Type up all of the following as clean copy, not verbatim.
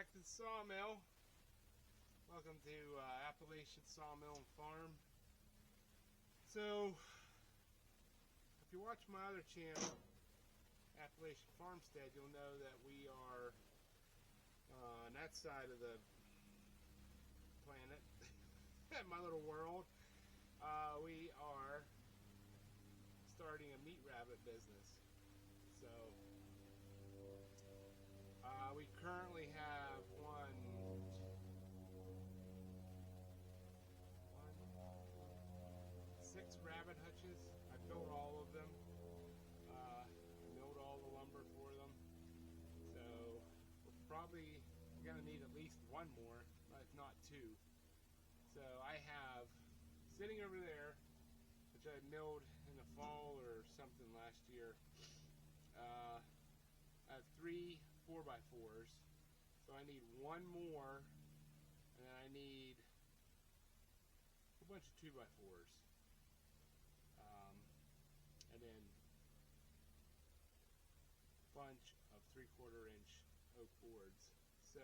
back to the Sawmill. Welcome to Appalachian Sawmill and Farm. So, if you watch my other channel, Appalachian Farmstead, you'll know that we are on that side of the planet, my little world. We are starting a meat rabbit business. So, we currently have six rabbit hutches. I built all of them. Milled all the lumber for them. So we're probably going to need at least one more, if not two. So I have sitting over there, which I milled in the fall or something last year. I have 3 4x4s, so I need one more, and then I need a bunch of 2x4s, and then a bunch of 3/4 inch oak boards. So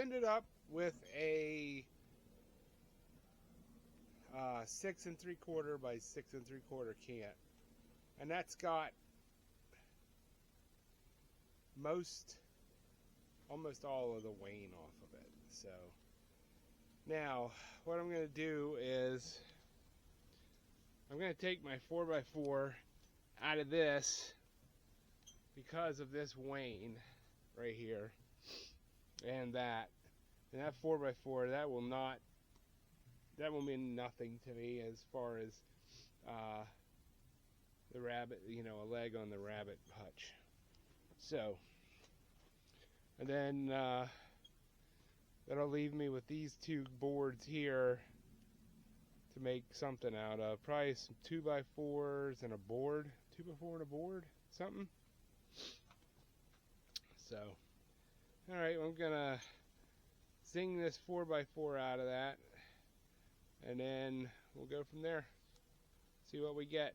ended up with a 6 3/4 by 6 3/4 cant, and that's got almost all of the wane off of it. So now what I'm going to do is I'm going to take my 4x4 out of this because of this wane right here and that 4x4 that will mean nothing to me as far as the rabbit, a leg on the rabbit hutch. So, and then that'll leave me with these two boards here to make something out of. Probably some 2x4s and a board. 2x4 and a board, something. So, alright, I'm gonna zing this 4x4 out of that, and then we'll go from there. See what we get.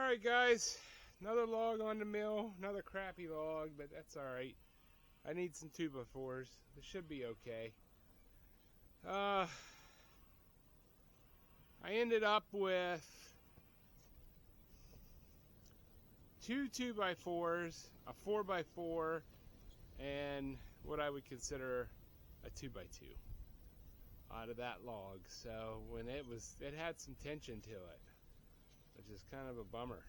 Alright guys, another log on the mill, another crappy log, but that's alright. I need some 2x4s. This should be okay. I ended up with 2 2x4s, a 4x4, and what I would consider a 2x2 out of that log. So when it had some tension to it, which is kind of a bummer.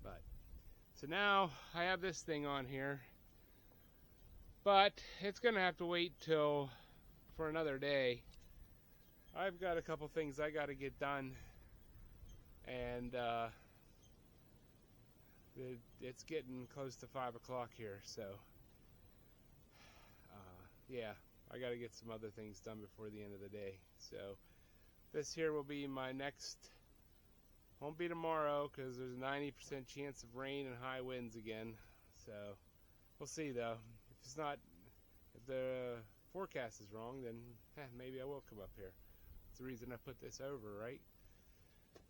But so now I have this thing on here, but it's gonna have to wait till for another day. I've got a couple things I got to get done, and it's getting close to 5 o'clock here, so yeah, I got to get some other things done before the end of the day. So this here will be my next, won't be tomorrow because there's a 90% chance of rain and high winds again. So we'll see though. If the forecast is wrong, then maybe I will come up here. That's the reason I put this over, right?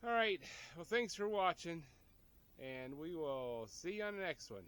Alright, well thanks for watching, and we will see you on the next one.